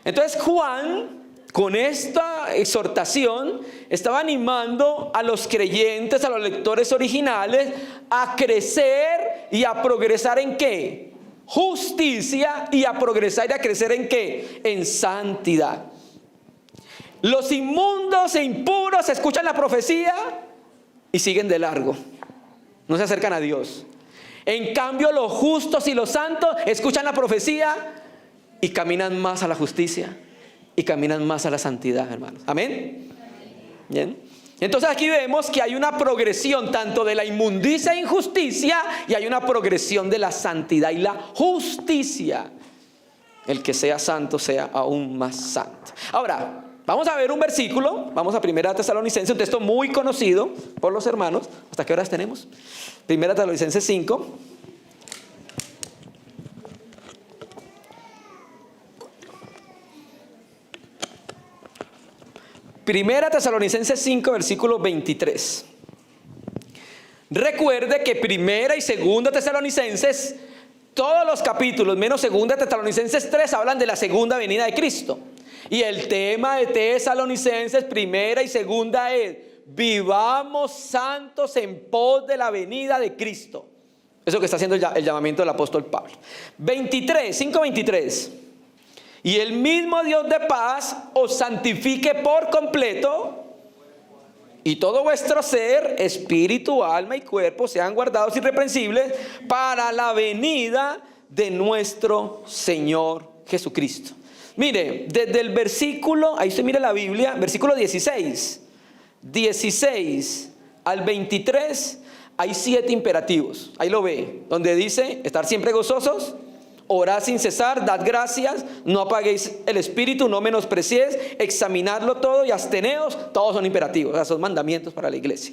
S1: Entonces Juan, con esta exhortación, estaba animando a los creyentes, a los lectores originales, a crecer y a progresar ¿en qué? Justicia, y a progresar y a crecer ¿en qué? En santidad. Los inmundos e impuros escuchan la profecía y siguen de largo. No se acercan a Dios. En cambio, los justos y los santos escuchan la profecía y caminan más a la justicia y caminan más a la santidad, hermanos. Amén. Bien. Entonces aquí vemos que hay una progresión tanto de la inmundicia e injusticia y hay una progresión de la santidad y la justicia. El que sea santo sea aún más santo. Ahora, vamos a ver un versículo. Vamos a 1 Tesalonicenses, un texto muy conocido por los hermanos. ¿Hasta qué horas tenemos? 1 Tesalonicenses 5. Primera Tesalonicenses 5, versículo 23. Recuerde que Primera y Segunda Tesalonicenses, todos los capítulos, menos Segunda Tesalonicenses 3, hablan de la segunda venida de Cristo. Y el tema de Tesalonicenses, primera y segunda, es: vivamos santos en pos de la venida de Cristo. Eso es lo que está haciendo el llamamiento del apóstol Pablo. 5:23. Y el mismo Dios de paz os santifique por completo, y todo vuestro ser, espíritu, alma y cuerpo, sean guardados irreprensibles para la venida de nuestro Señor Jesucristo. Mire, desde el versículo, ahí usted mire la Biblia, versículo 16 al 23, hay 7 imperativos. Ahí lo ve, donde dice: estar siempre gozosos, orad sin cesar, dad gracias, no apaguéis el espíritu, no menospreciéis, examinadlo todo y absteneos. Todos son imperativos, o sea, son mandamientos para la iglesia.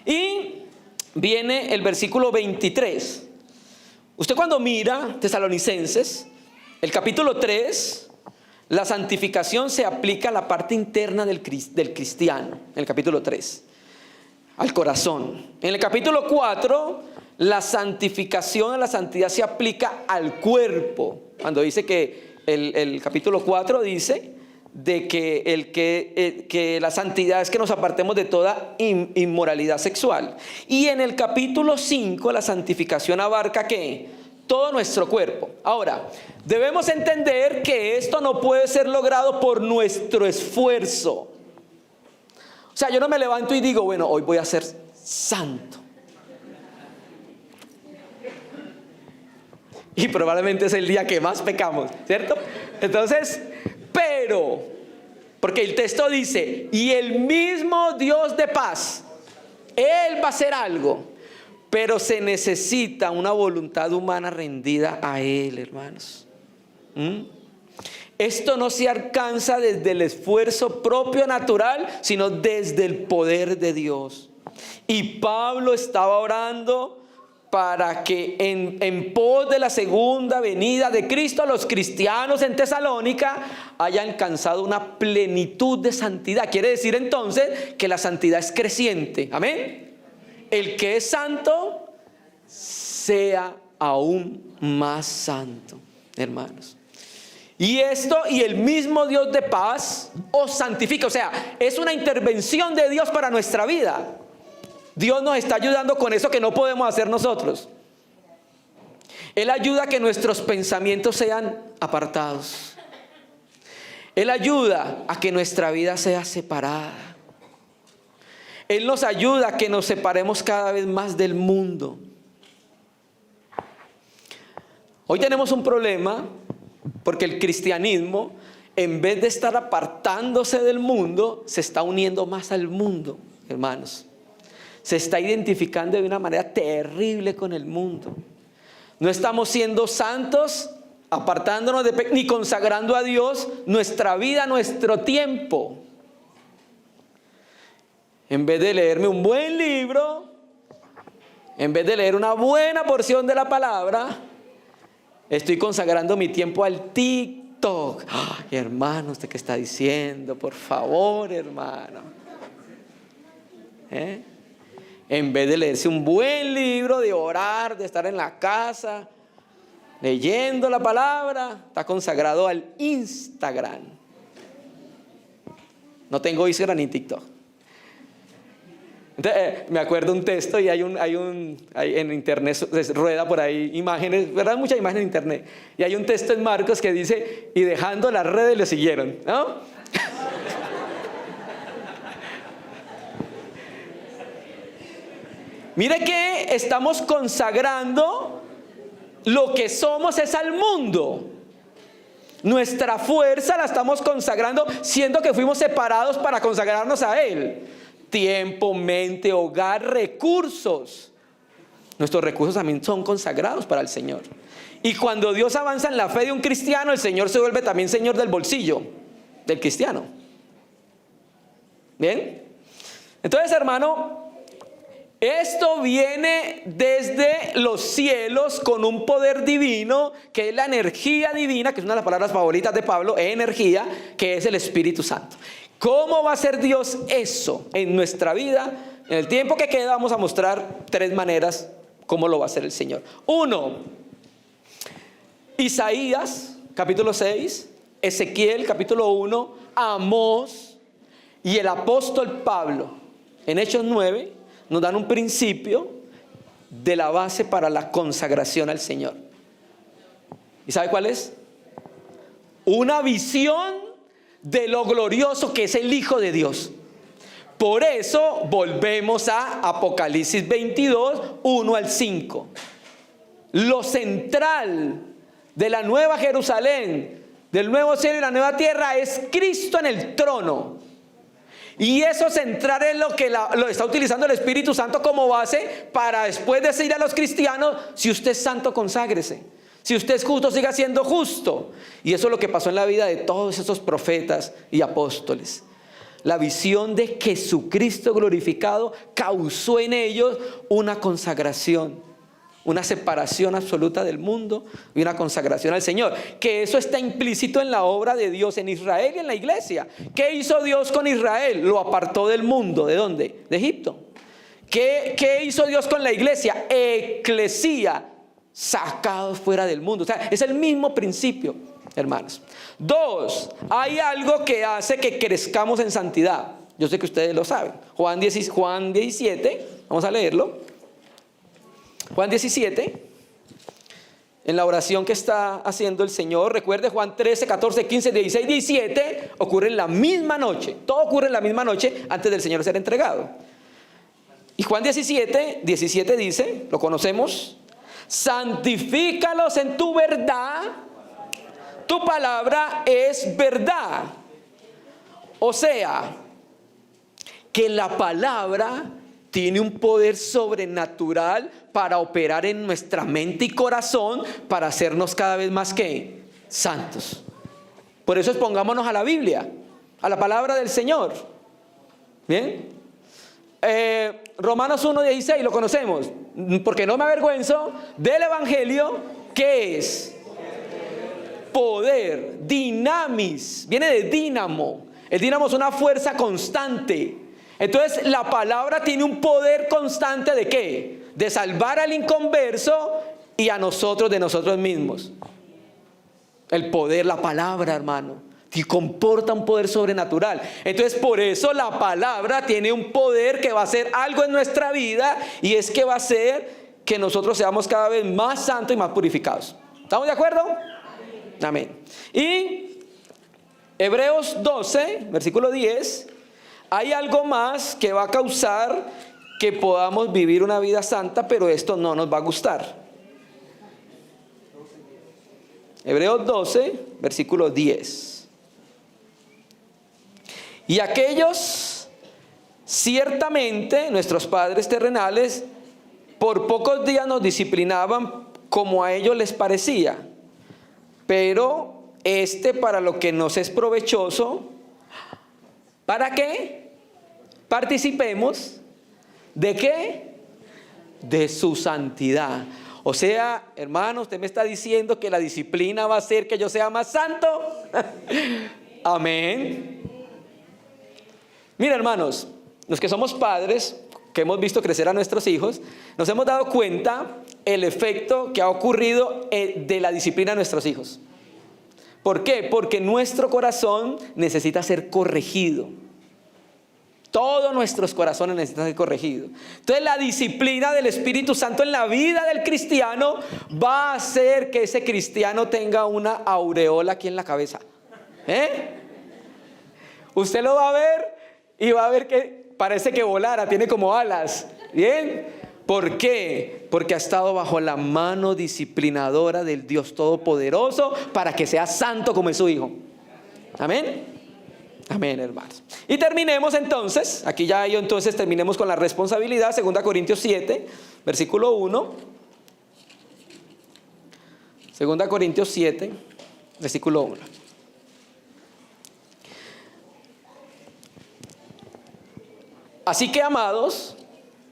S1: Y viene el versículo 23. Usted cuando mira Tesalonicenses, el capítulo 3, la santificación se aplica a la parte interna del cristiano, en el capítulo 3, al corazón. En el capítulo 4, la santificación, la santidad se aplica al cuerpo. Cuando dice que el capítulo 4 dice de que la santidad es que nos apartemos de toda inmoralidad sexual. Y en el capítulo 5 la santificación abarca ¿qué? Todo nuestro cuerpo. Ahora, debemos entender que esto no puede ser logrado por nuestro esfuerzo. O sea, yo no me levanto y digo, bueno, hoy voy a ser santo. Y probablemente es el día que más pecamos, ¿cierto? Entonces, pero, porque el texto dice, y el mismo Dios de paz, Él va a hacer algo, pero se necesita una voluntad humana rendida a Él, hermanos. Esto no se alcanza desde el esfuerzo propio natural, sino desde el poder de Dios. Y Pablo estaba orando para que en pos de la segunda venida de Cristo, los cristianos en Tesalónica hayan alcanzado una plenitud de santidad. Quiere decir entonces que la santidad es creciente. Amén. El que es santo sea aún más santo, hermanos. Y esto, y el mismo Dios de paz os santifica. O sea, es una intervención de Dios para nuestra vida. Dios nos está ayudando con eso que no podemos hacer nosotros. Él ayuda a que nuestros pensamientos sean apartados. Él ayuda a que nuestra vida sea separada. Él nos ayuda a que nos separemos cada vez más del mundo. Hoy tenemos un problema porque el cristianismo, en vez de estar apartándose del mundo, se está uniendo más al mundo, hermanos. Se está identificando de una manera terrible con el mundo. No estamos siendo santos, apartándonos ni consagrando a Dios nuestra vida, nuestro tiempo. En vez de leerme un buen libro, en vez de leer una buena porción de la palabra, estoy consagrando mi tiempo al TikTok. Ay, hermano, ¿usted qué está diciendo? Por favor, hermano. En vez de leerse un buen libro, de orar, de estar en la casa, leyendo la palabra, está consagrado al Instagram. No tengo Instagram ni TikTok. Entonces, me acuerdo un texto y hay en internet rueda por ahí imágenes, ¿verdad? Muchas imágenes en internet. Y hay un texto en Marcos que dice, y dejando las redes le siguieron, ¿no? Mire que estamos consagrando lo que somos es al mundo. Nuestra fuerza la estamos consagrando, siendo que fuimos separados para consagrarnos a Él. Tiempo, mente, hogar, recursos. Nuestros recursos también son consagrados para el Señor. Y cuando Dios avanza en la fe de un cristiano, el Señor se vuelve también Señor del bolsillo del cristiano. ¿Bien? Entonces, hermano, esto viene desde los cielos con un poder divino, que es la energía divina, que es una de las palabras favoritas de Pablo, energía, que es el Espíritu Santo. ¿Cómo va a hacer Dios eso en nuestra vida? En el tiempo que queda vamos a mostrar 3 maneras cómo lo va a hacer el Señor. 1, Isaías, capítulo 6, Ezequiel, capítulo 1, Amós y el apóstol Pablo, en Hechos 9, nos dan un principio de la base para la consagración al Señor. ¿Y sabe cuál es? Una visión de lo glorioso que es el Hijo de Dios. Por eso volvemos a Apocalipsis 22, 1 al 5. Lo central de la nueva Jerusalén, del nuevo cielo y la nueva tierra, es Cristo en el trono. Y eso central es lo que lo está utilizando el Espíritu Santo como base para después decirle a los cristianos: si usted es santo, conságrese. Si usted es justo, siga siendo justo. Y eso es lo que pasó en la vida de todos esos profetas y apóstoles. La visión de Jesucristo glorificado causó en ellos una consagración. una separación absoluta del mundo y una consagración al Señor. Que eso está implícito en la obra de Dios en Israel y en la iglesia. ¿Qué hizo Dios con Israel? Lo apartó del mundo. ¿De dónde? De Egipto. ¿Qué hizo Dios con la iglesia? Eclesía, sacados fuera del mundo. O sea, es el mismo principio, hermanos. 2, hay algo que hace que crezcamos en santidad. Yo sé que ustedes lo saben. Juan 17, vamos a leerlo. Juan 17, en la oración que está haciendo el Señor, recuerde Juan 13, 14, 15, 16, 17, ocurre en la misma noche. Todo ocurre en la misma noche antes del Señor ser entregado. Y Juan 17 dice, lo conocemos: santifícalos en tu verdad, tu palabra es verdad. O sea, que la palabra tiene un poder sobrenatural para operar en nuestra mente y corazón, para hacernos cada vez más ¿qué? Santos. Por eso expongámonos a la Biblia, a la palabra del Señor. Bien. Romanos 1:16, lo conocemos. Porque no me avergüenzo del evangelio, que es poder, dinamis, viene de dínamo. El dínamo es una fuerza constante. Entonces la palabra tiene un poder constante ¿de qué? De salvar al inconverso y a nosotros de nosotros mismos. El poder, la palabra, hermano, que comporta un poder sobrenatural. Entonces por eso la palabra tiene un poder que va a hacer algo en nuestra vida, y es que va a hacer que nosotros seamos cada vez más santos y más purificados. ¿Estamos de acuerdo? Amén. Y Hebreos 12, versículo 10, hay algo más que va a causar que podamos vivir una vida santa, pero esto no nos va a gustar. Hebreos 12, versículo 10. Y aquellos, ciertamente, nuestros padres terrenales, por pocos días nos disciplinaban como a ellos les parecía, pero para lo que nos es provechoso, ¿para qué? Participemos ¿de qué? De su santidad. O sea, hermano, usted me está diciendo que la disciplina va a hacer que yo sea más santo. Amén. Mira, hermanos, los que somos padres, que hemos visto crecer a nuestros hijos, nos hemos dado cuenta el efecto que ha ocurrido de la disciplina a nuestros hijos. ¿Por qué? Porque nuestro corazón necesita ser corregido. Todos nuestros corazones necesitan ser corregidos. Entonces la disciplina del Espíritu Santo en la vida del cristiano va a hacer que ese cristiano tenga una aureola aquí en la cabeza. Usted lo va a ver y va a ver que parece que volara, tiene como alas. ¿Bien? ¿Por qué? Porque ha estado bajo la mano disciplinadora del Dios Todopoderoso para que sea santo como es su Hijo. Amén. Amén, hermanos. Y terminemos entonces, aquí ya yo entonces terminemos con la responsabilidad. 2 Corintios 7, versículo 1. 2 Corintios 7, versículo 1. Así que, amados,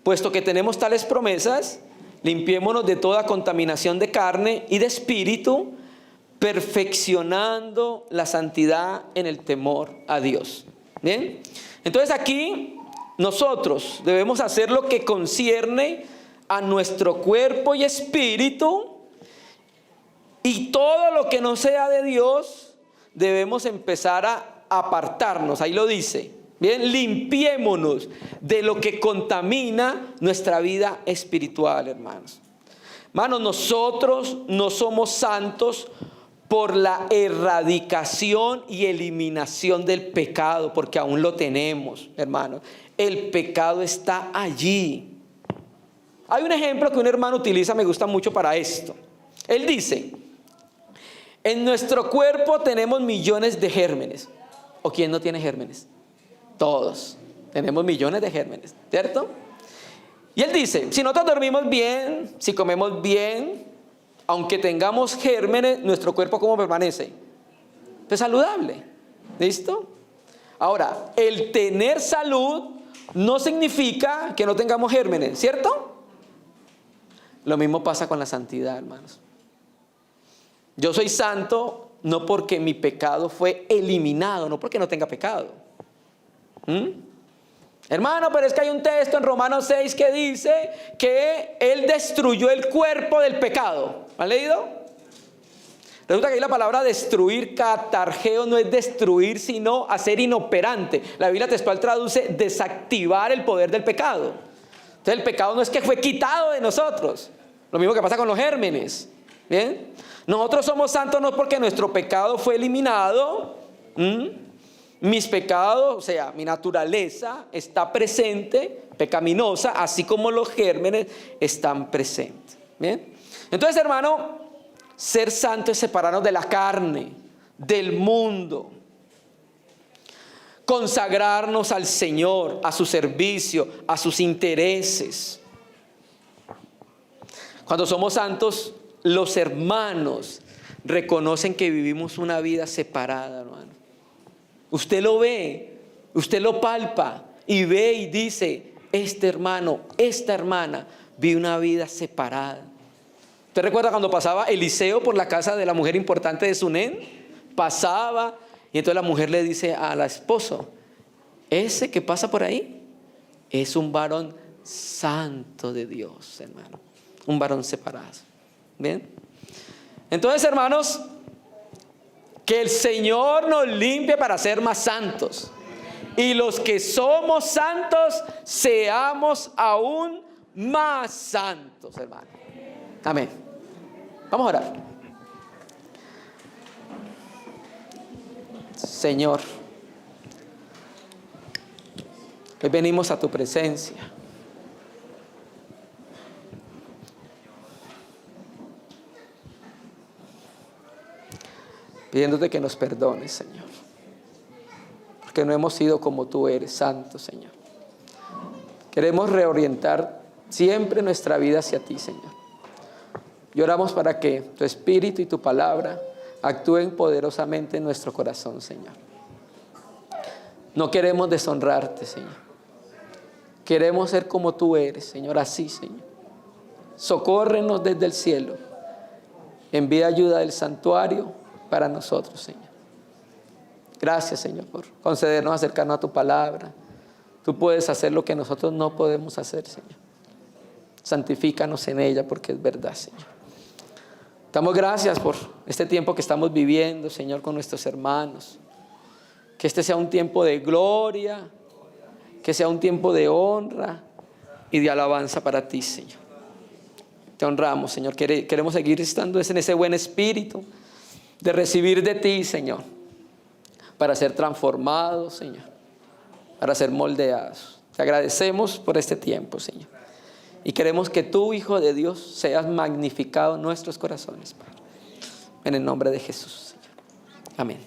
S1: puesto que tenemos tales promesas, limpiémonos de toda contaminación de carne y de espíritu, perfeccionando la santidad en el temor a Dios. ¿Bien? Entonces aquí nosotros debemos hacer lo que concierne a nuestro cuerpo y espíritu, y todo lo que no sea de Dios debemos empezar a apartarnos. Ahí lo dice. Bien, limpiémonos de lo que contamina nuestra vida espiritual, hermanos. Hermanos, nosotros no somos santos por la erradicación y eliminación del pecado, porque aún lo tenemos, hermanos. El pecado está allí. Hay un ejemplo que un hermano utiliza, me gusta mucho para esto. Él dice: en nuestro cuerpo tenemos millones de gérmenes. ¿O quién no tiene gérmenes? Todos tenemos millones de gérmenes, ¿cierto? Y él dice, si nosotros dormimos bien, si comemos bien, aunque tengamos gérmenes, nuestro cuerpo ¿cómo permanece? Pues saludable. ¿Listo? Ahora, el tener salud no significa que no tengamos gérmenes, ¿cierto? Lo mismo pasa con la santidad, hermanos. Yo soy santo no porque mi pecado fue eliminado, no porque no tenga pecado. Hermano, pero es que hay un texto en Romanos 6 que dice que Él destruyó el cuerpo del pecado. ¿Han leído? Resulta que ahí la palabra destruir, catargeo, no es destruir, sino hacer inoperante. La Biblia textual traduce desactivar el poder del pecado. Entonces el pecado no es que fue quitado de nosotros. Lo mismo que pasa con los gérmenes. ¿Bien? Nosotros somos santos no porque nuestro pecado fue eliminado. Mis pecados, o sea, mi naturaleza está presente, pecaminosa, así como los gérmenes están presentes. ¿Bien? Entonces, hermano, ser santo es separarnos de la carne, del mundo, consagrarnos al Señor, a su servicio, a sus intereses. Cuando somos santos, los hermanos reconocen que vivimos una vida separada, hermano. Usted lo ve, usted lo palpa y ve y dice, este hermano, esta hermana vive una vida separada. ¿Usted recuerda cuando pasaba Eliseo por la casa de la mujer importante de Sunén? Pasaba y entonces la mujer le dice al esposo, ese que pasa por ahí es un varón santo de Dios, hermano. Un varón separado. ¿Bien? Entonces, hermanos, que el Señor nos limpie para ser más santos. Y los que somos santos, seamos aún más santos, hermano. Amén. Vamos a orar. Señor, hoy venimos a tu presencia. Pidiéndote que nos perdones, Señor, porque no hemos sido como tú eres, santo, Señor. Queremos reorientar siempre nuestra vida hacia ti, Señor. Y oramos para que tu Espíritu y tu palabra actúen poderosamente en nuestro corazón, Señor. No queremos deshonrarte, Señor. Queremos ser como tú eres, Señor, así, Señor. Socórrenos desde el cielo. Envía ayuda del santuario para nosotros, Señor. Gracias, Señor, por concedernos acercarnos a tu palabra. Tú puedes hacer lo que nosotros no podemos hacer, Señor. Santifícanos en ella porque es verdad, Señor. Damos gracias por este tiempo que estamos viviendo, Señor, con nuestros hermanos. Que este sea un tiempo de gloria, que sea un tiempo de honra y de alabanza para ti, Señor. Te honramos, Señor. Queremos seguir estando en ese buen espíritu de recibir de ti, Señor, para ser transformados, Señor, para ser moldeados. Te agradecemos por este tiempo, Señor. Y queremos que tú, Hijo de Dios, seas magnificado en nuestros corazones, Padre. En el nombre de Jesús, Señor. Amén.